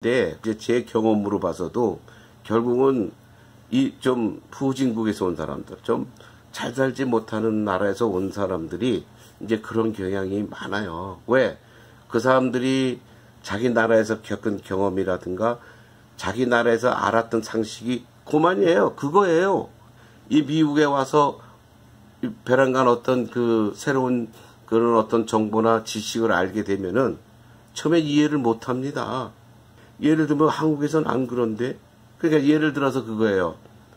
이제 제 경험으로 봐서도 결국은 이 좀 후진국에서 온 사람들, 좀 잘 살지 못하는 나라에서 온 사람들이 이제 그런 경향이 많아요. 왜? 그 사람들이 자기 나라에서 겪은 경험이라든가 자기 나라에서 알았던 상식이 그만이에요. 그거예요. 이 미국에 와서 베란간 어떤 그 새로운 그런 어떤 정보나 지식을 알게 되면은 처음에 이해를 못 합니다. 예를 들면 한국에서는 안 그런데, 그러니까 예를 들어서 그거예요.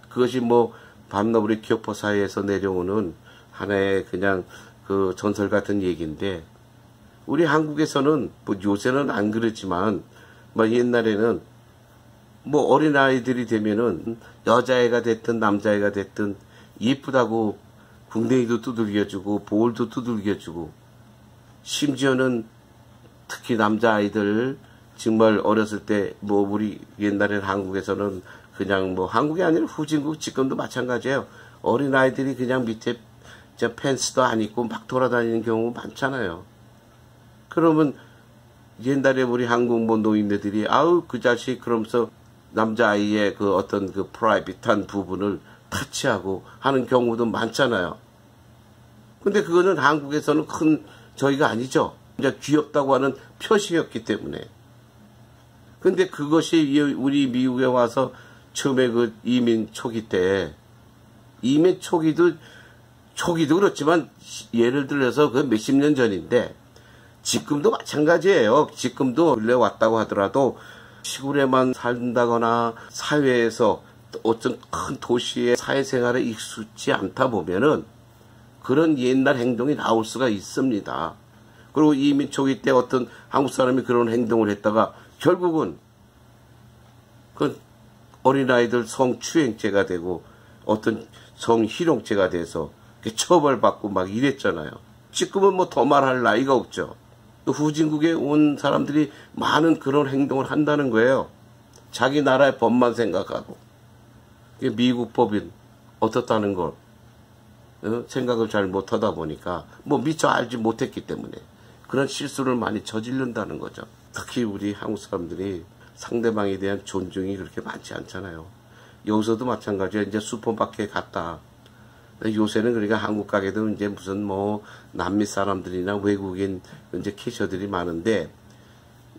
그것이 뭐 밤너브리 기업포 사이에서 내려오는 하나의 그냥 그 전설 같은 얘기인데, 우리 한국에서는 뭐 요새는 안 그렇지만 뭐 옛날에는 뭐 어린아이들이 되면은 여자애가 됐든 남자애가 됐든 이쁘다고 궁뎅이도 두들겨주고 볼도 두들겨주고, 심지어는 특히 남자아이들 정말 어렸을 때 뭐 우리 옛날에는 한국에서는 그냥 뭐 한국이 아니라 후진국 지금도 마찬가지예요. 어린아이들이 그냥 밑에 저 팬츠도 안 입고 막 돌아다니는 경우 많잖아요. 그러면 옛날에 우리 한국 뭐 노인네들이 아우 그 자식 그러면서 남자아이의 그 어떤 그 프라이빗한 부분을 터치하고 하는 경우도 많잖아요. 근데 그거는 한국에서는 큰 저희가 아니죠. 이제 귀엽다고 하는 표시였기 때문에. 근데 그것이 우리 미국에 와서 처음에 그 이민 초기 때, 이민 초기도 그렇지만 예를 들어서 그 몇십 년 전인데 지금도 마찬가지예요. 지금도 원래 왔다고 하더라도 시골에만 산다거나 사회에서 어떤 큰 도시의 사회생활에 익숙지 않다 보면은 그런 옛날 행동이 나올 수가 있습니다. 그리고 이민 초기 때 어떤 한국 사람이 그런 행동을 했다가 결국은 그 어린아이들 성추행죄가 되고 어떤 성희롱죄가 돼서 처벌받고 막 이랬잖아요. 지금은 뭐 더 말할 나이가 없죠. 후진국에 온 사람들이 많은 그런 행동을 한다는 거예요. 자기 나라의 법만 생각하고. 미국 법이 어떻다는 걸 생각을 잘 못하다 보니까 뭐 미처 알지 못했기 때문에 그런 실수를 많이 저지른다는 거죠. 특히 우리 한국 사람들이 상대방에 대한 존중이 그렇게 많지 않잖아요. 여기서도 마찬가지예요. 이제 슈퍼마켓에 갔다. 요새는 그러니까 한국 가게도 이제 무슨 뭐 남미 사람들이나 외국인 이제 캐셔들이 많은데,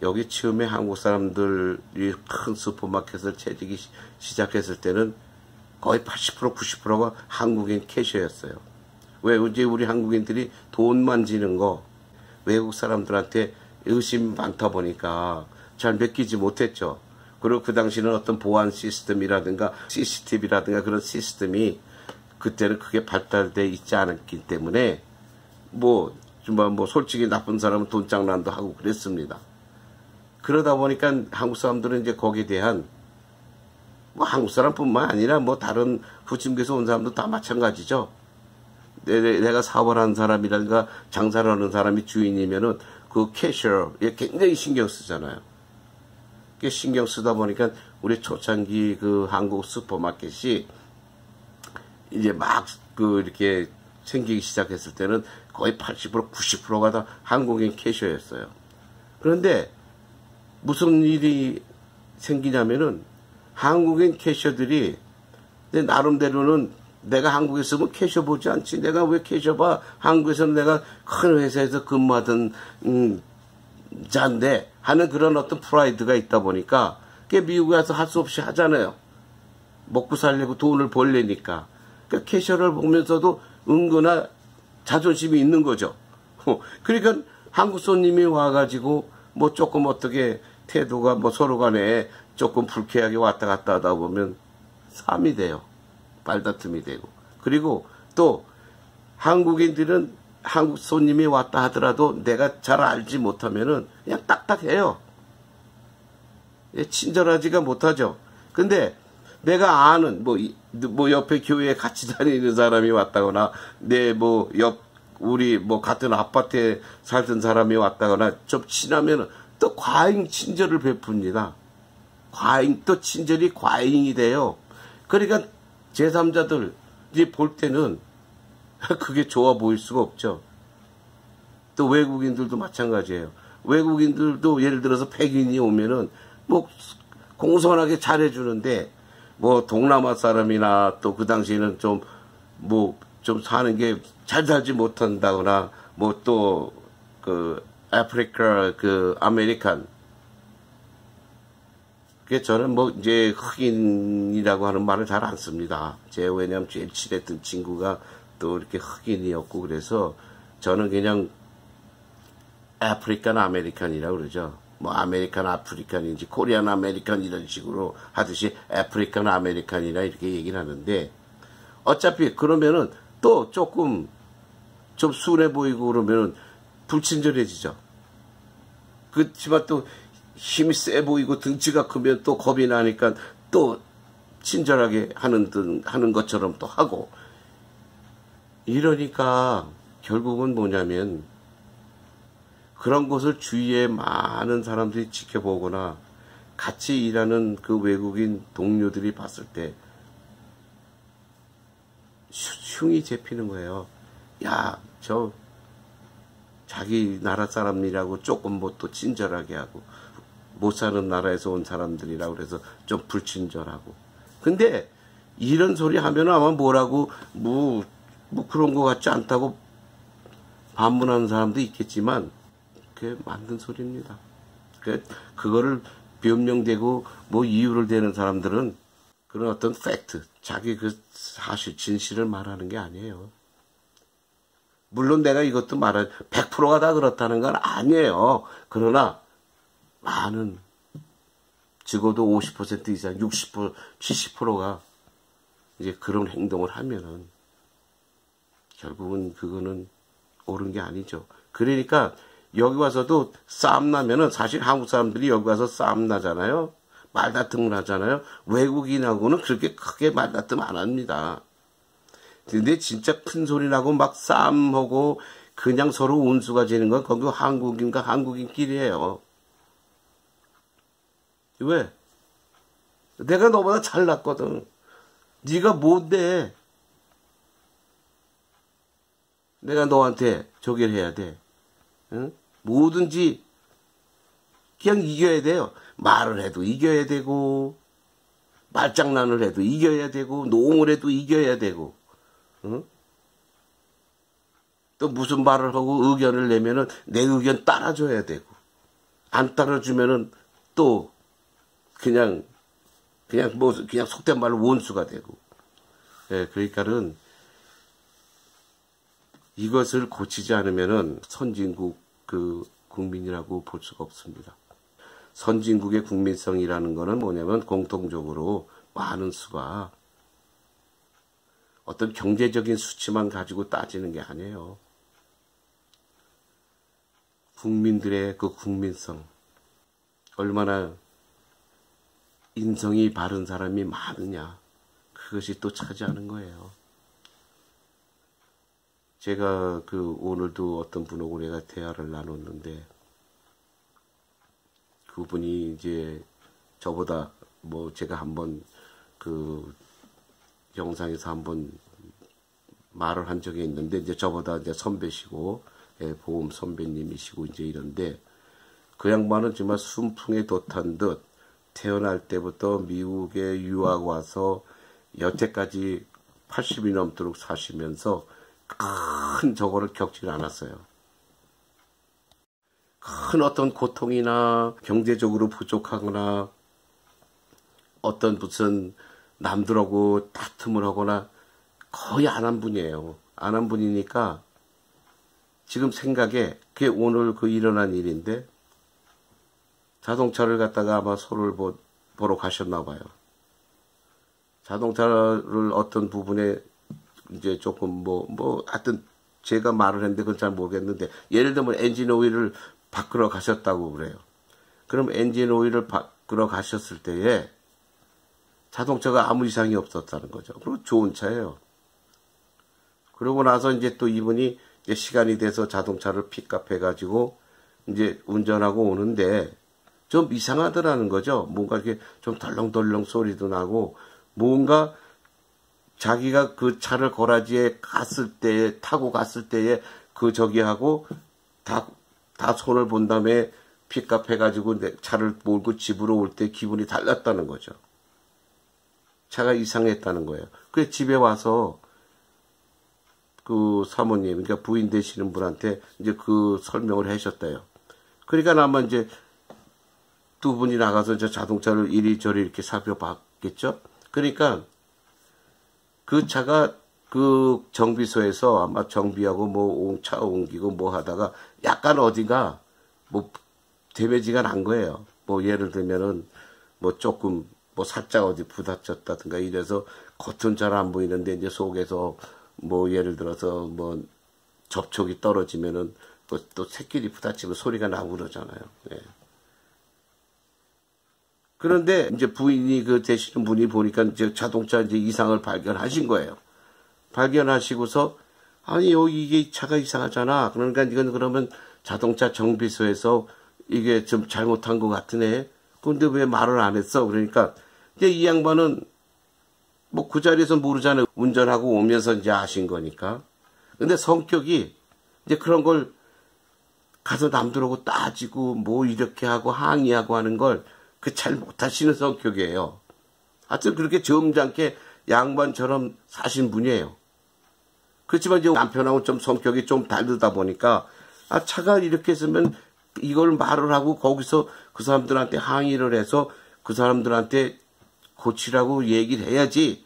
여기 처음에 한국 사람들이 큰 슈퍼마켓을 채지기 시작했을 때는 거의 80% 90%가 한국인 캐셔였어요. 왜? 이제 우리 한국인들이 돈 만지는 거 외국 사람들한테 의심이 많다 보니까 잘 맡기지 못했죠. 그리고 그 당시는 어떤 보안 시스템이라든가 CCTV라든가 그런 시스템이 그때는 크게 발달돼 있지 않았기 때문에 뭐 정말 뭐 솔직히 나쁜 사람은 돈 장난도 하고 그랬습니다. 그러다 보니까 한국 사람들은 이제 거기에 대한 뭐 한국 사람뿐만 아니라 뭐 다른 후진국에서 온 사람도 다 마찬가지죠. 내가 사업을 하는 사람이라든가 장사를 하는 사람이 주인이면은 그 캐셔에 굉장히 신경 쓰잖아요. 신경 쓰다 보니까 우리 초창기 그 한국 슈퍼마켓이 이제 막 그 이렇게 생기기 시작했을 때는 거의 80% 90%가 다 한국인 캐셔였어요. 그런데 무슨 일이 생기냐면은 한국인 캐셔들이 나름대로는 내가 한국에 있으면 캐셔 보지 않지. 내가 왜 캐셔 봐? 한국에서는 내가 큰 회사에서 근무하던 자인데 하는 그런 어떤 프라이드가 있다 보니까 그게 미국에 와서 할 수 없이 하잖아요. 먹고 살려고 돈을 벌려니까. 그러니까 캐셔를 보면서도 은근한 자존심이 있는 거죠. 그러니까 한국 손님이 와가지고 뭐 조금 어떻게 태도가 뭐 서로 간에 조금 불쾌하게 왔다 갔다 하다 보면 싸움이 돼요. 말다툼이 되고. 그리고 또 한국인들은 한국 손님이 왔다 하더라도 내가 잘 알지 못하면은 그냥 딱딱해요. 친절하지가 못하죠. 근데 내가 아는 뭐 옆에 교회에 같이 다니는 사람이 왔다거나 우리 뭐 같은 아파트에 살던 사람이 왔다거나 좀 친하면은 또 과잉 친절을 베풉니다. 또 친절이 과잉이 돼요. 그러니까 제3자들이 볼 때는 그게 좋아 보일 수가 없죠. 또 외국인들도 마찬가지예요. 외국인들도 예를 들어서 백인이 오면은 뭐 공손하게 잘해주는데 뭐 동남아 사람이나 또 그 당시에는 좀 뭐 좀 사는 게 잘 살지 못한다거나 뭐 또 그 아프리카 그 아메리칸 그 저는 뭐 이제 흑인이라고 하는 말을 잘 안 씁니다. 왜냐면 제일 친했던 친구가 또 이렇게 흑인이었고 그래서 저는 그냥 아프리칸 아메리칸이라고 그러죠. 뭐 아메리칸 아프리칸인지 코리안 아메리칸 이런 식으로 하듯이 아프리칸 아메리칸이라 이렇게 얘기를 하는데 어차피 그러면은 또 조금 좀 순해 보이고 그러면은 불친절해지죠. 그렇지만 또 힘이 세 보이고 등치가 크면 또 겁이 나니까 또 친절하게 하는 것처럼 또 하고 이러니까 결국은 뭐냐면 그런 것을 주위에 많은 사람들이 지켜보거나 같이 일하는 그 외국인 동료들이 봤을 때 흉이 잡히는 거예요. 야, 저 자기 나라 사람이라고 조금 뭐 또 친절하게 하고 못 사는 나라에서 온 사람들이라고 그래서 좀 불친절하고. 근데 이런 소리 하면 아마 뭐라고 뭐 그런 것 같지 않다고 반문하는 사람도 있겠지만 그게 맞는 소리입니다. 그거를 변명되고 뭐 이유를 대는 사람들은 그런 어떤 팩트, 자기 그 사실 진실을 말하는 게 아니에요. 물론 내가 이것도 100%가 다 그렇다는 건 아니에요. 그러나 많은 적어도 50% 이상 60%, 70%가 이제 그런 행동을 하면은 결국은 그거는 옳은 게 아니죠. 그러니까 여기 와서도 싸움 나면은 사실 한국 사람들이 여기 와서 싸움 나잖아요. 말다툼을 하잖아요. 외국인하고는 그렇게 크게 말다툼 안 합니다. 근데 진짜 큰 소리 나고 막 싸움하고 그냥 서로 운수가 지는 건 거기 한국인과 한국인끼리예요. 왜? 내가 너보다 잘났거든. 네가 뭔데? 내가 너한테 저기를 해야 돼. 응? 뭐든지 그냥 이겨야 돼요. 말을 해도 이겨야 되고 말장난을 해도 이겨야 되고 농을 해도 이겨야 되고 응? 또 무슨 말을 하고 의견을 내면은 내 의견 따라줘야 되고 안 따라주면은 또 그냥 속된 말로 원수가 되고. 예, 그러니까는 이것을 고치지 않으면은 선진국 그 국민이라고 볼 수가 없습니다. 선진국의 국민성이라는 거는 뭐냐면 공통적으로 많은 수가 어떤 경제적인 수치만 가지고 따지는 게 아니에요. 국민들의 그 국민성, 얼마나 인성이 바른 사람이 많으냐, 그것이 또 차지하는 거예요. 제가 오늘도 어떤 분하고 내가 대화를 나눴는데, 그분이 이제 저보다 제가 한번 영상에서 한번 말을 한 적이 있는데, 이제 저보다 이제 선배시고, 예, 보험 선배님이시고 이제 이런데, 그 양반은 정말 순풍에 돛한 듯 태어날 때부터 미국에 유학 와서 여태까지 80이 넘도록 사시면서 큰 저거를 겪지 않았어요. 큰 어떤 고통이나 경제적으로 부족하거나 어떤 무슨 남들하고 다툼을 하거나 거의 안 한 분이에요. 안 한 분이니까 지금 생각에 그게 오늘 일어난 일인데 자동차를 갖다가 아마 소를 보러 가셨나 봐요. 자동차를 어떤 부분에 이제 조금 하여튼 제가 말을 했는데 그건 잘 모르겠는데 예를 들면 엔진 오일을 바꾸러 가셨다고 그래요. 그럼 엔진 오일을 바꾸러 가셨을 때에 자동차가 아무 이상이 없었다는 거죠. 그리고 좋은 차예요. 그러고 나서 이제 또 이분이 이제 시간이 돼서 자동차를 픽업해가지고 이제 운전하고 오는데 좀 이상하더라는 거죠. 뭔가 이렇게 좀 덜렁덜렁 소리도 나고 뭔가 자기가 그 차를 거라지에 타고 갔을 때에 저기하고 다 손을 본 다음에 픽업 해가지고 내 차를 몰고 집으로 올 때 기분이 달랐다는 거죠. 차가 이상했다는 거예요. 그래서 집에 와서 그 사모님, 그러니까 부인 되시는 분한테 이제 그 설명을 하셨대요. 그러니까 아마 이제 두 분이 나가서 이제 자동차를 이리저리 이렇게 살펴봤겠죠. 그러니까 그 차가 그 정비소에서 아마 정비하고 뭐 차 옮기고 뭐 하다가 약간 어디가 뭐 데미지가 난 거예요. 뭐 예를 들면은 뭐 조금 뭐 살짝 어디 부딪혔다든가 이래서 겉은 잘 안 보이는데 이제 속에서 뭐 예를 들어서 뭐 접촉이 떨어지면은 또 새끼리 부딪히고 소리가 나고 그러잖아요. 예. 그런데 이제 부인이 그 되시는 분이 보니까 이제 자동차 이제 이상을 발견하신 거예요. 발견하시고서 아니 이게 차가 이상하잖아. 그러니까 이건 그러면 자동차 정비소에서 이게 좀 잘못한 것 같으네. 근데 왜 말을 안 했어? 그러니까 이제 이 양반은 뭐 그 자리에서 모르잖아요. 운전하고 오면서 이제 아신 거니까. 근데 성격이 이제 그런 걸 가서 남들하고 따지고 뭐 이렇게 하고 항의하고 하는 걸 그 잘 못하시는 성격이에요. 하여튼 그렇게 점잖게 양반처럼 사신 분이에요. 그렇지만 이제 남편하고 좀 성격이 좀 다르다 보니까 아 차가 이렇게 있으면 이걸 말을 하고 거기서 그 사람들한테 항의를 해서 그 사람들한테 고치라고 얘기를 해야지.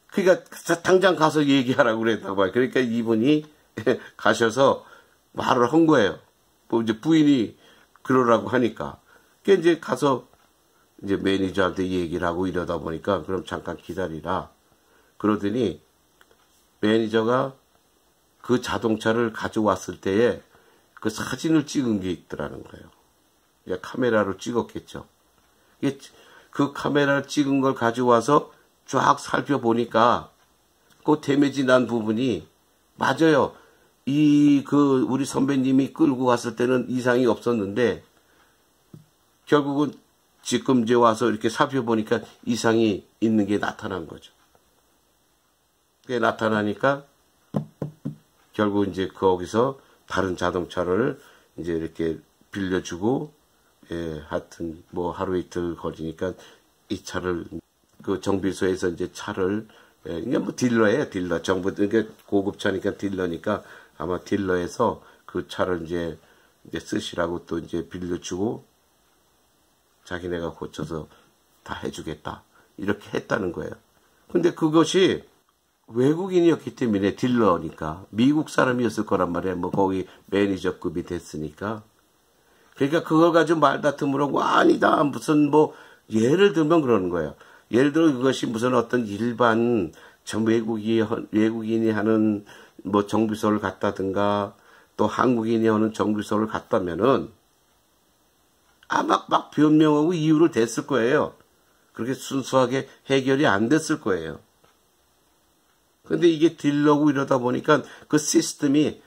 그러니까 당장 가서 얘기하라고 그랬다고 봐요. 그러니까 이분이 가셔서 말을 한 거예요. 뭐 이제 부인이 그러라고 하니까. 그러니까 이제 가서 이제 매니저한테 얘기를 하고 이러다 보니까 그럼 잠깐 기다리라. 그러더니 매니저가 그 자동차를 가져왔을 때에 그 사진을 찍은 게 있더라는 거예요. 이제 카메라로 찍었겠죠. 그 카메라를 찍은 걸 가져와서 쫙 살펴보니까 그 데미지 난 부분이 맞아요. 우리 선배님이 끌고 갔을 때는 이상이 없었는데 결국은 지금 이제 와서 이렇게 살펴보니까 이상이 있는 게 나타난 거죠. 그게 나타나니까 결국 이제 거기서 다른 자동차를 이제 이렇게 빌려주고, 예, 하여튼 뭐 하루 이틀 걸리니까 이 차를 그 정비소에서 이제 차를, 예, 이게 뭐 딜러예요, 딜러. 정부, 그러니까 고급차니까 딜러니까 아마 딜러에서 그 차를 이제 쓰시라고 또 이제 빌려주고 자기네가 고쳐서 다 해주겠다. 이렇게 했다는 거예요. 근데 그것이 외국인이었기 때문에 딜러니까 미국 사람이었을 거란 말이에요. 뭐 거기 매니저급이 됐으니까. 그러니까 그걸 가지고 말다툼을 하고 아니다 무슨 뭐 예를 들면 그러는 거예요. 예를 들어 그것이 무슨 어떤 일반 외국인이 하는 뭐 정비소를 갔다든가 또 한국인이 하는 정비소를 갔다면은 막 변명하고 이유를 댔을 거예요. 그렇게 순수하게 해결이 안 됐을 거예요. 근데 이게 딜러고 이러다 보니까 그 시스템이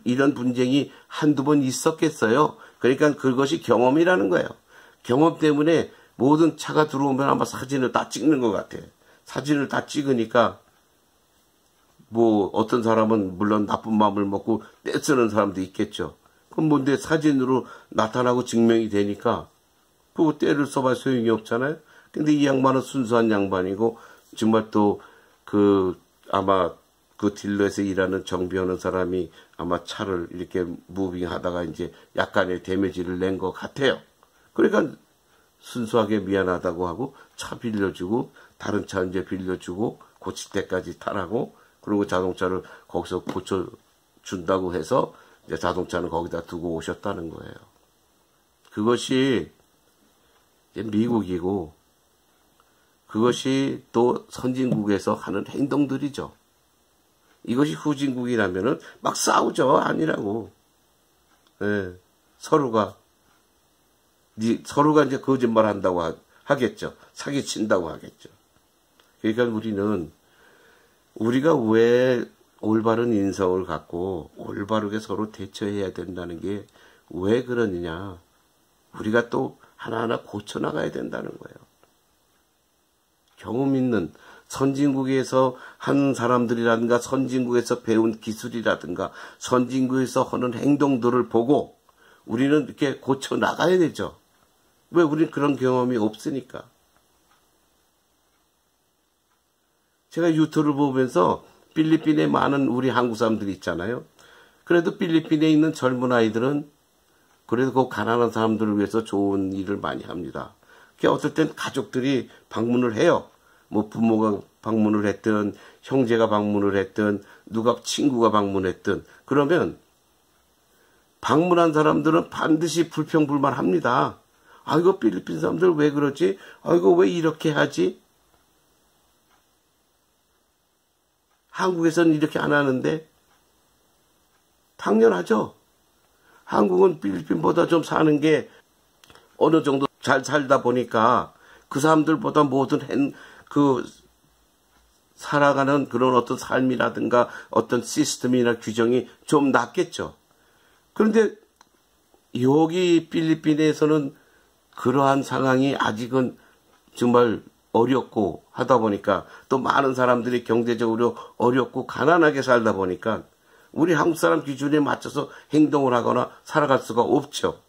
이런 분쟁이 한두 번 있었겠어요. 그러니까 그것이 경험이라는 거예요. 경험 때문에 모든 차가 들어오면 아마 사진을 다 찍는 것 같아. 사진을 다 찍으니까 뭐 어떤 사람은 물론 나쁜 마음을 먹고 떼쓰는 사람도 있겠죠. 그럼 뭔데 사진으로 나타나고 증명이 되니까 그거 떼를 써봐 소용이 없잖아요. 근데 이 양반은 순수한 양반이고 정말 또 아마 그 딜러에서 일하는 정비하는 사람이 아마 차를 이렇게 무빙하다가 이제 약간의 데미지를 낸 것 같아요. 그러니까 순수하게 미안하다고 하고 차 빌려주고 다른 차 이제 빌려주고 고칠 때까지 타라고 그리고 자동차를 거기서 고쳐준다고 해서 이제 자동차는 거기다 두고 오셨다는 거예요. 그것이 이제 미국이고 그것이 또 선진국에서 하는 행동들이죠. 이것이 후진국이라면은 막 싸우죠. 아니라고. 예, 서로가 이제 거짓말 한다고 하겠죠. 사기친다고 하겠죠. 그러니까 우리가 왜 올바른 인성을 갖고 올바르게 서로 대처해야 된다는 게 왜 그러느냐. 우리가 또 하나하나 고쳐나가야 된다는 거예요. 경험 있는 선진국에서 한 사람들이라든가 선진국에서 배운 기술이라든가 선진국에서 하는 행동들을 보고 우리는 이렇게 고쳐 나가야 되죠. 왜 우리는 그런 경험이 없으니까. 제가 유튜브를 보면서 필리핀에 많은 우리 한국 사람들이 있잖아요. 그래도 필리핀에 있는 젊은 아이들은 그래도 그 가난한 사람들을 위해서 좋은 일을 많이 합니다. 어떨 땐 가족들이 방문을 해요. 뭐 부모가 방문을 했든 형제가 방문을 했든 누가 친구가 방문했든 그러면 방문한 사람들은 반드시 불평불만합니다. 아 이거 필리핀 사람들 왜 그러지? 아 이거 왜 이렇게 하지? 한국에서는 이렇게 안 하는데 당연하죠. 한국은 필리핀보다 좀 사는 게 어느 정도 잘 살다 보니까 그 사람들보다 모든 살아가는 그런 어떤 삶이라든가 어떤 시스템이나 규정이 좀 낫겠죠. 그런데 여기 필리핀에서는 그러한 상황이 아직은 정말 어렵고 하다 보니까 또 많은 사람들이 경제적으로 어렵고 가난하게 살다 보니까 우리 한국 사람 기준에 맞춰서 행동을 하거나 살아갈 수가 없죠.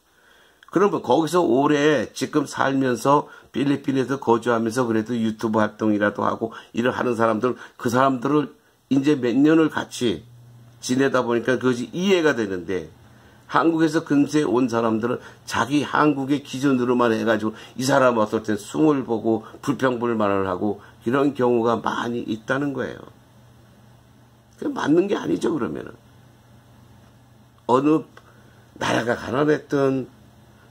그러면 거기서 오래 지금 살면서 필리핀에서 거주하면서 그래도 유튜브 활동이라도 하고 일을 하는 사람들, 그 사람들을 이제 몇 년을 같이 지내다 보니까 그것이 이해가 되는데 한국에서 근세에 온 사람들은 자기 한국의 기준으로만 해가지고 이 사람 어떨 땐 숭을 보고 불평불만을 하고 이런 경우가 많이 있다는 거예요. 맞는 게 아니죠, 그러면은. 어느 나라가 가난했든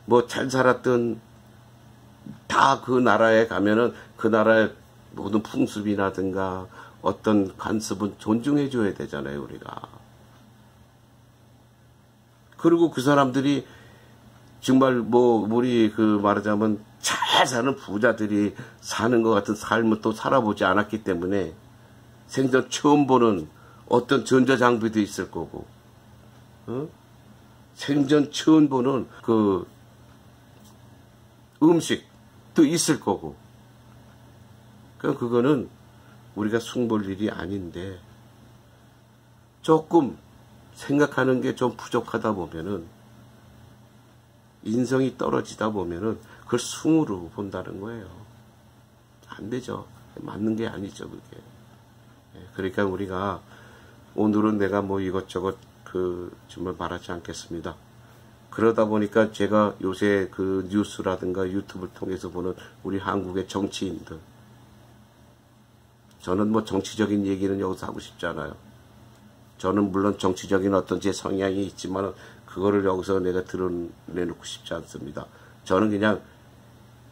뭐 잘 살았든 다 그 나라에 가면은 그 나라의 모든 풍습이라든가 어떤 관습은 존중해 줘야 되잖아요, 우리가. 그리고 그 사람들이 정말 뭐 우리 말하자면 잘 사는 부자들이 사는 것 같은 삶을 또 살아보지 않았기 때문에 생전 처음 보는 어떤 전자장비도 있을 거고, 생전 처음 보는 그 음식도 있을 거고, 그거는 우리가 숭볼 일이 아닌데, 조금 생각하는 게 좀 부족하다 보면은, 인성이 떨어지다 보면은, 그걸 숭으로 본다는 거예요. 안 되죠. 맞는 게 아니죠, 그게. 그러니까 우리가, 오늘은 내가 뭐 이것저것 정말 말하지 않겠습니다. 그러다 보니까 제가 요새 그 뉴스라든가 유튜브를 통해서 보는 우리 한국의 정치인들. 저는 뭐 정치적인 얘기는 여기서 하고 싶지 않아요. 저는 물론 정치적인 어떤 제 성향이 있지만 그거를 여기서 내가 드러내놓고 싶지 않습니다. 저는 그냥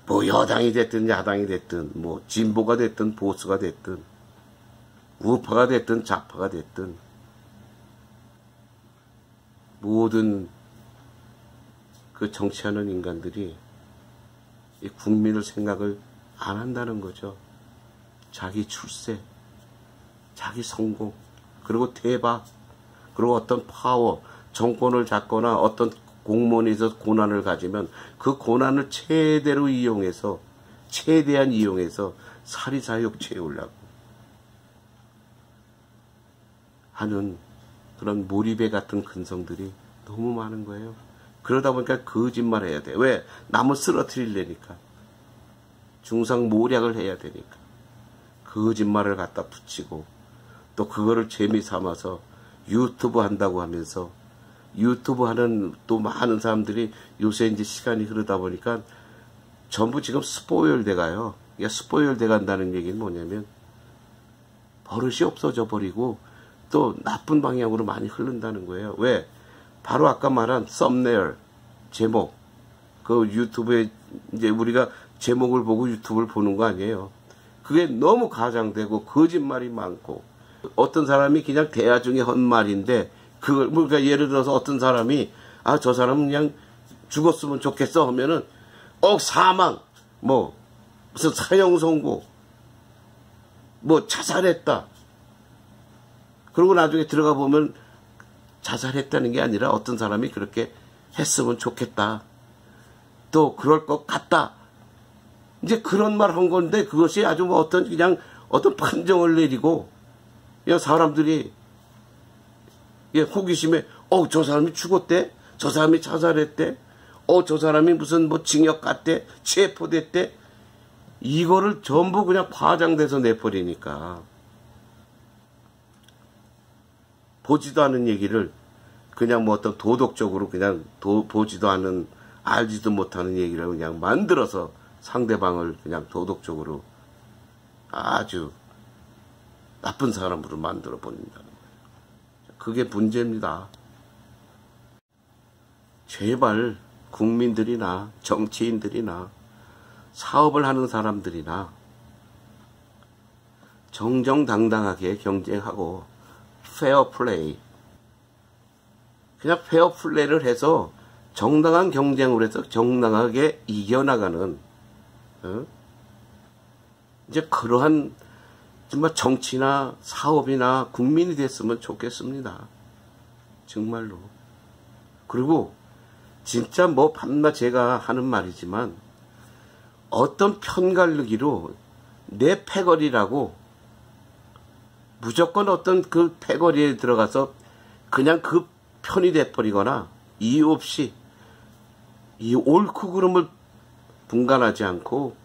뭐 여당이 됐든 야당이 됐든 뭐 진보가 됐든 보수가 됐든 우파가 됐든 좌파가 됐든 모든 그 정치하는 인간들이 이 국민을 생각을 안 한다는 거죠. 자기 출세, 자기 성공, 그리고 대박, 그리고 어떤 파워, 정권을 잡거나 어떤 공무원에 있어서 고난을 가지면 그 고난을 최대로 이용해서, 최대한 이용해서 사리사욕 채우려고 하는 그런 몰입에 같은 근성들이 너무 많은 거예요. 그러다 보니까 거짓말 해야 돼. 왜? 남을 쓰러뜨리려니까. 중상모략을 해야 되니까. 거짓말을 갖다 붙이고 또 그거를 재미 삼아서 유튜브 한다고 하면서 유튜브 하는 또 많은 사람들이 요새 이제 시간이 흐르다 보니까 전부 지금 스포일 돼가요. 스포일 돼간다는 얘기는 뭐냐면 버릇이 없어져 버리고 또 나쁜 방향으로 많이 흐른다는 거예요. 왜? 바로 아까 말한 썸네일, 제목. 그 유튜브에 이제 우리가 제목을 보고 유튜브를 보는 거 아니에요. 그게 너무 과장되고 거짓말이 많고 어떤 사람이 그냥 대화 중에 한 말인데 그걸 그러니까 예를 들어서 어떤 사람이 저 사람은 그냥 죽었으면 좋겠어 하면은 사망 뭐 무슨 사형 선고 뭐 자살했다. 그리고 나중에 들어가 보면 자살했다는 게 아니라 어떤 사람이 그렇게 했으면 좋겠다. 또 그럴 것 같다. 이제 그런 말 한 건데 그것이 아주 뭐 그냥 어떤 판정을 내리고 사람들이 호기심에 저 사람이 죽었대? 저 사람이 자살했대, 저 사람이 무슨 뭐 징역 갔대, 체포됐대, 이거를 전부 그냥 과장돼서 내버리니까 보지도 않은 얘기를 그냥 뭐 어떤 도덕적으로 그냥 보지도 않은, 알지도 못하는 얘기를 그냥 만들어서 상대방을 그냥 도덕적으로 아주 나쁜 사람으로 만들어 버린다는 거예요. 그게 문제입니다. 제발 국민들이나 정치인들이나 사업을 하는 사람들이나 정정당당하게 경쟁하고 페어플레이, 그냥 페어플레이를 해서 정당한 경쟁을 해서 정당하게 이겨나가는 이제 그러한 정말 정치나 사업이나 국민이 됐으면 좋겠습니다. 정말로. 그리고 진짜 뭐 밤낮 제가 하는 말이지만 어떤 편가르기로 내 패거리라고 무조건 어떤 그 패거리에 들어가서 그냥 그 편이 돼버리거나 이유 없이 이 옳고 그름을 분간하지 않고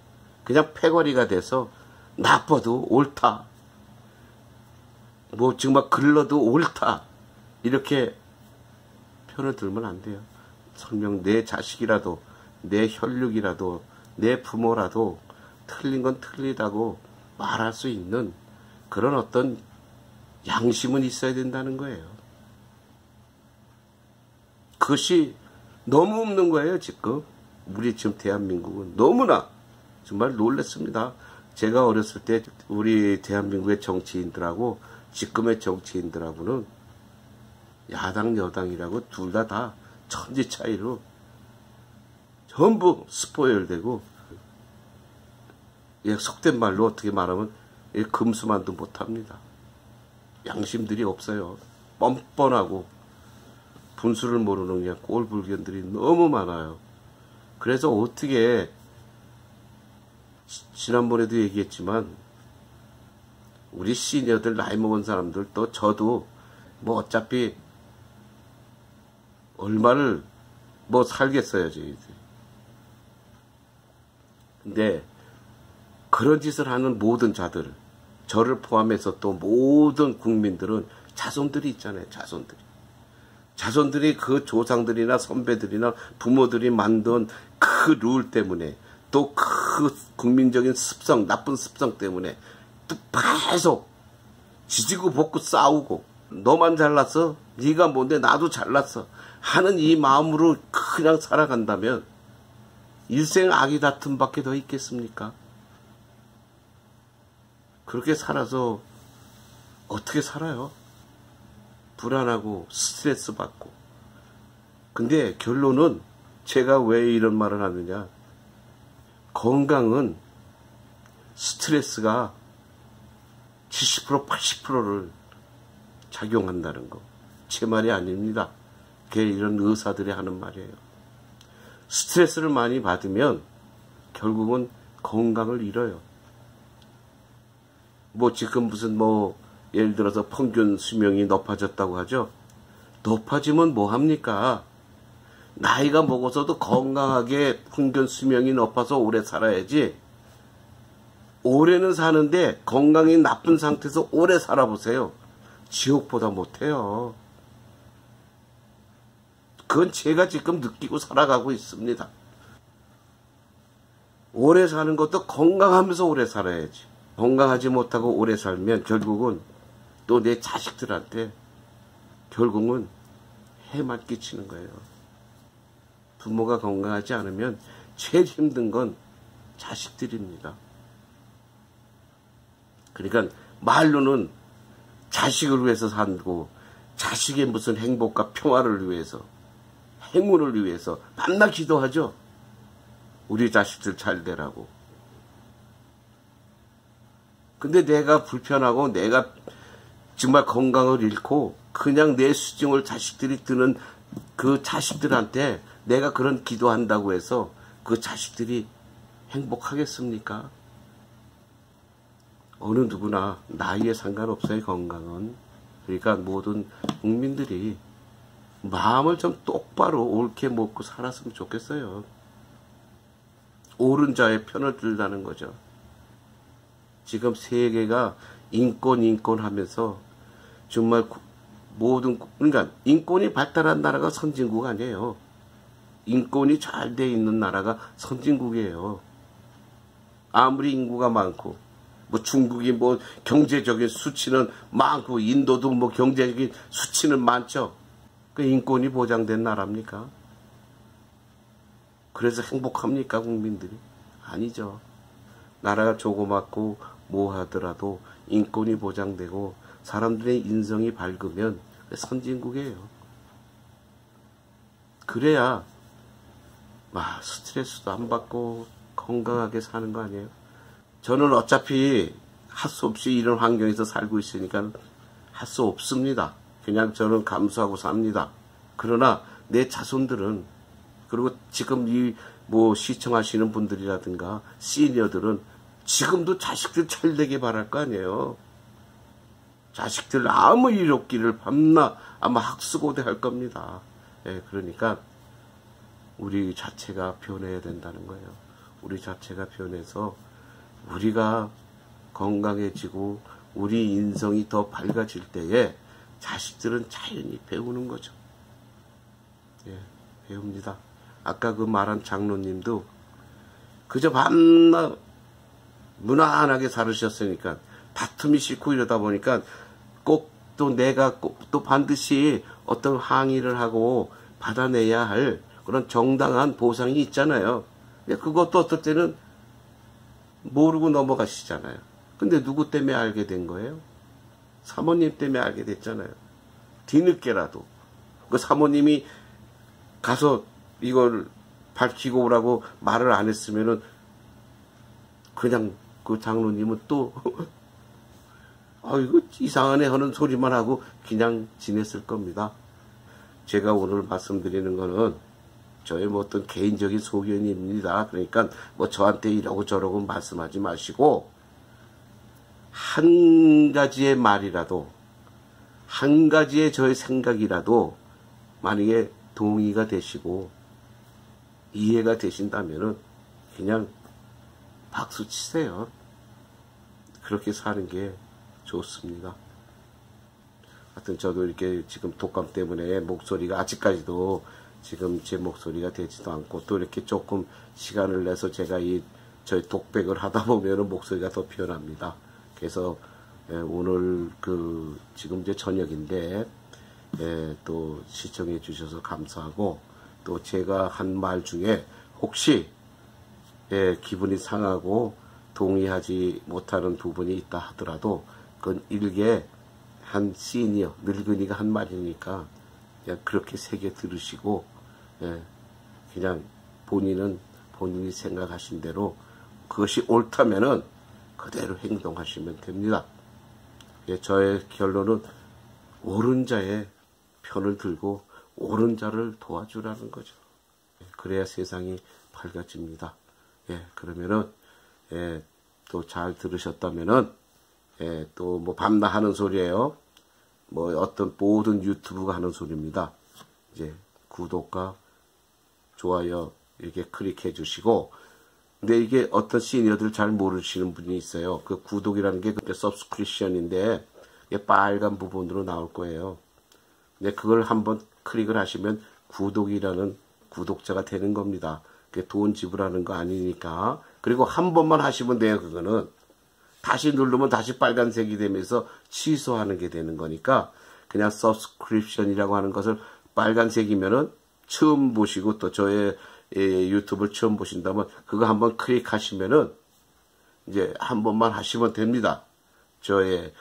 그냥 패거리가 돼서 나빠도 옳다, 뭐 정말 글러도 옳다, 이렇게 편을 들면 안 돼요. 설령 내 자식이라도, 내 혈육이라도, 내 부모라도 틀린 건 틀리다고 말할 수 있는 그런 어떤 양심은 있어야 된다는 거예요. 그것이 너무 없는 거예요, 지금. 우리 지금 대한민국은 너무나 정말 놀랐습니다. 제가 어렸을 때 우리 대한민국의 정치인들하고 지금의 정치인들하고는 야당 여당이라고 둘 다 천지 차이로 전부 스포일되고, 속된 말로 어떻게 말하면 금수만도 못합니다. 양심들이 없어요. 뻔뻔하고 분수를 모르는 그냥 꼴불견들이 너무 많아요. 그래서 어떻게, 지난번에도 얘기했지만 우리 시니어들, 나이 먹은 사람들, 또 저도 뭐 어차피 얼마를 뭐 살겠어요, 저희들. 근데 그런 짓을 하는 모든 자들, 저를 포함해서 또 모든 국민들은 자손들이 있잖아요. 자손들이 그 조상들이나 선배들이나 부모들이 만든 그 룰 때문에, 또 그 국민적인 습성, 나쁜 습성 때문에 또 계속 지지고 볶고 싸우고, 너만 잘났어? 네가 뭔데 나도 잘났어? 하는 이 마음으로 그냥 살아간다면 일생 악이 다툼밖에 더 있겠습니까? 그렇게 살아서 어떻게 살아요? 불안하고 스트레스 받고. 근데 결론은 제가 왜 이런 말을 하느냐, 건강은 스트레스가 70% 80%를 작용한다는 거, 제 말이 아닙니다. 그게 이런 의사들이 하는 말이에요. 스트레스를 많이 받으면 결국은 건강을 잃어요. 뭐 지금 무슨 뭐 예를 들어서 평균 수명이 높아졌다고 하죠. 높아지면 뭐 합니까? 나이가 먹어서도 건강하게 평균 수명이 높아서 오래 살아야지. 오래는 사는데 건강이 나쁜 상태에서 오래 살아보세요. 지옥보다 못해요. 그건 제가 지금 느끼고 살아가고 있습니다. 오래 사는 것도 건강하면서 오래 살아야지. 건강하지 못하고 오래 살면 결국은 또 내 자식들한테 결국은 해만 끼치는 거예요. 부모가 건강하지 않으면 제일 힘든 건 자식들입니다. 그러니까 말로는 자식을 위해서 살고, 자식의 무슨 행복과 평화를 위해서, 행운을 위해서 밤낮 기도하죠. 우리 자식들 잘 되라고. 근데 내가 불편하고 내가 정말 건강을 잃고 그냥 내 수중을 자식들이 드는 그 자식들한테 내가 그런 기도한다고 해서 그 자식들이 행복하겠습니까? 어느 누구나 나이에 상관없어요, 건강은. 그러니까 모든 국민들이 마음을 좀 똑바로 옳게 먹고 살았으면 좋겠어요. 옳은 자의 편을 들다는 거죠. 지금 세계가 인권 하면서 정말 그러니까 인권이 발달한 나라가 선진국 아니에요. 인권이 잘 돼 있는 나라가 선진국이에요. 아무리 인구가 많고 뭐 중국이 뭐 경제적인 수치는 많고 인도도 뭐 경제적인 수치는 많죠. 그 인권이 보장된 나라입니까? 그래서 행복합니까 국민들이? 아니죠. 나라가 조그맣고 뭐 하더라도 인권이 보장되고 사람들의 인성이 밝으면 선진국이에요. 그래야 스트레스도 안 받고 건강하게 사는 거 아니에요? 저는 어차피 할 수 없이 이런 환경에서 살고 있으니까 할 수 없습니다. 그냥 저는 감수하고 삽니다. 그러나 내 자손들은, 그리고 지금 이 뭐 시청하시는 분들이라든가 시니어들은 지금도 자식들 잘 되게 바랄 거 아니에요. 자식들 아무 일 없기를 밤낮 아마 학수고대 할 겁니다. 예, 그러니까 우리 자체가 변해야 된다는 거예요. 우리 자체가 변해서 우리가 건강해지고 우리 인성이 더 밝아질 때에 자식들은 자연히 배우는 거죠. 예, 배웁니다. 아까 그 말한 장로님도 그저 밤낮 무난하게 살으셨으니까 다툼이 싫고 이러다 보니까 꼭 또 내가 꼭 또 반드시 어떤 항의를 하고 받아내야 할 그런 정당한 보상이 있잖아요. 근데 그것도 어떨 때는 모르고 넘어가시잖아요. 근데 누구 때문에 알게 된 거예요? 사모님 때문에 알게 됐잖아요. 뒤늦게라도. 그 사모님이 가서 이걸 밝히고 오라고 말을 안 했으면은 그냥 그 장로님은 또 이거 이상하네 하는 소리만 하고 그냥 지냈을 겁니다. 제가 오늘 말씀드리는 거는 저의 뭐 어떤 개인적인 소견입니다. 그러니까 뭐 저한테 이러고 저러고 말씀하지 마시고 한 가지의 말이라도 한 가지의 저의 생각이라도 만약에 동의가 되시고 이해가 되신다면은 그냥 박수 치세요. 그렇게 사는 게 좋습니다. 하여튼 저도 이렇게 지금 독감 때문에 목소리가 아직까지도 지금 제 목소리가 되지도 않고 또 이렇게 조금 시간을 내서 제가 저희 독백을 하다 보면은 목소리가 더 변합니다. 그래서 오늘 지금 이제 저녁인데 또 시청해 주셔서 감사하고 또 제가 한 말 중에 혹시 기분이 상하고 동의하지 못하는 부분이 있다 하더라도 그건 일개 한 시니어 늙은이가 한 말이니까 그냥 그렇게 새겨 들으시고 그냥 본인이 생각하신 대로 그것이 옳다면은 그대로 행동하시면 됩니다. 저의 결론은 옳은 자의 편을 들고 옳은 자를 도와주라는 거죠. 그래야 세상이 밝아집니다. 그러면은 또 잘 들으셨다면은 또 뭐 밤낮 하는 소리예요. 뭐 어떤 모든 유튜브가 하는 소리입니다. 이제 구독과 좋아요 이렇게 클릭해 주시고, 근데 이게 어떤 시니어들 잘 모르시는 분이 있어요. 그 구독이라는 게 서브스크립션인데 빨간 부분으로 나올 거예요. 근데 그걸 한번 클릭을 하시면 구독이라는 구독자가 되는 겁니다. 그게 돈 지불하는 거 아니니까. 그리고 한 번만 하시면 돼요. 그거는 다시 누르면 다시 빨간색이 되면서 취소하는 게 되는 거니까 그냥 서브스크립션이라고 하는 것을 빨간색이면은 처음 보시고 또 저의 유튜브를 처음 보신다면 그거 한번 클릭하시면은 이제 한 번만 하시면 됩니다. 저의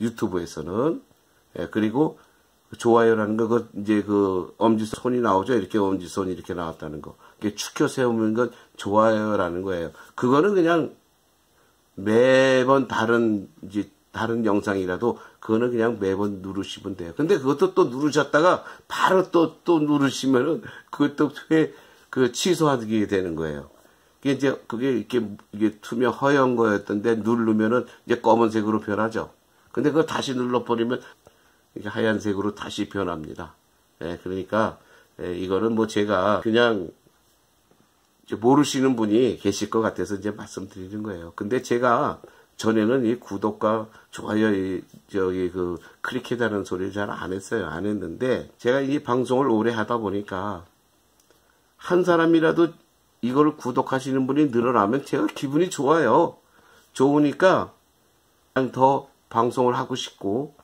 유튜브에서는. 그리고 좋아요라는 거, 이제 엄지손이 나오죠. 이렇게 엄지손이 이렇게 나왔다는 거. 축혀 세우는 건 좋아요라는 거예요. 그거는 그냥 매번 다른 영상이라도 그거는 그냥 매번 누르시면 돼요. 근데 그것도 또 누르셨다가 바로 또 누르시면은 그것도 취소하게 되는 거예요. 그게 이게 투명 허연 거였던데 누르면은 이제 검은색으로 변하죠. 근데 그거 다시 눌러버리면 이게 하얀색으로 다시 변합니다. 예, 그러니까 이거는 뭐 제가 그냥 모르시는 분이 계실 것 같아서 이제 말씀드리는 거예요. 근데 제가 전에는 이 구독과 좋아요, 그 클릭해달라는 소리를 잘 안 했어요. 안 했는데 제가 이 방송을 오래 하다 보니까 한 사람이라도 이걸 구독하시는 분이 늘어나면 제가 기분이 좋아요. 좋으니까 그냥 더 방송을 하고 싶고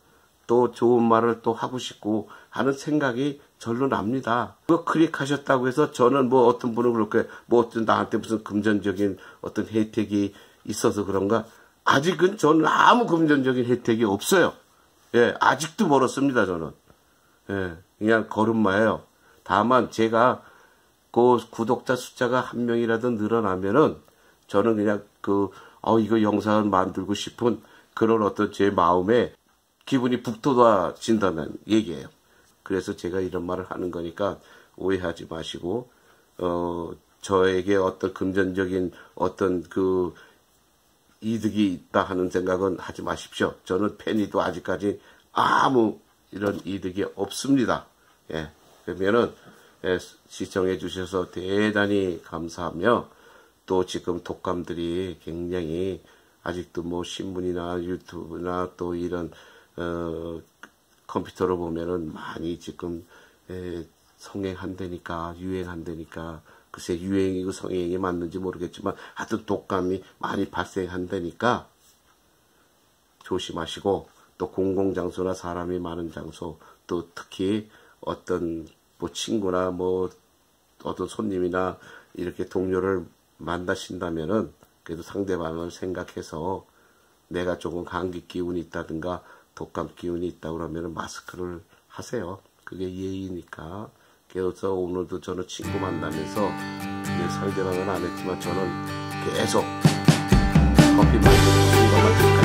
또 좋은 말을 또 하고 싶고 하는 생각이 절로 납니다. 그거 클릭하셨다고 해서 저는 뭐 어떤 분은 그렇게 뭐 어떤 나한테 무슨 금전적인 어떤 혜택이 있어서 그런가? 아직은 저는 아무 금전적인 혜택이 없어요. 예, 아직도 멀었습니다, 저는. 예, 그냥 걸음마예요. 다만 제가 그 구독자 숫자가 한 명이라도 늘어나면은 저는 그냥 이거 영상을 만들고 싶은 그런 어떤 제 마음에 기분이 북돋아진다는 얘기예요. 그래서 제가 이런 말을 하는 거니까 오해하지 마시고, 저에게 어떤 금전적인 어떤 그 이득이 있다 하는 생각은 하지 마십시오. 저는 팬이도 아직까지 아무 이런 이득이 없습니다. 예. 그러면은, 시청해 주셔서 대단히 감사하며, 또 지금 독감들이 굉장히 아직도 뭐 신문이나 유튜브나 또 이런, 컴퓨터로 보면은 많이 지금 성행한다니까, 유행한다니까, 글쎄 유행이고 성행이 맞는지 모르겠지만 하여튼 독감이 많이 발생한다니까 조심하시고, 또 공공장소나 사람이 많은 장소, 또 특히 어떤 뭐 친구나 뭐 어떤 손님이나 이렇게 동료를 만나신다면은 그래도 상대방을 생각해서 내가 조금 감기 기운이 있다든가 독감 기운이 있다 그러면 마스크를 하세요. 그게 예의니까. 그래서 오늘도 저는 친구 만나면서 상대방은 안 했지만 저는 계속 커피 마시고 이것만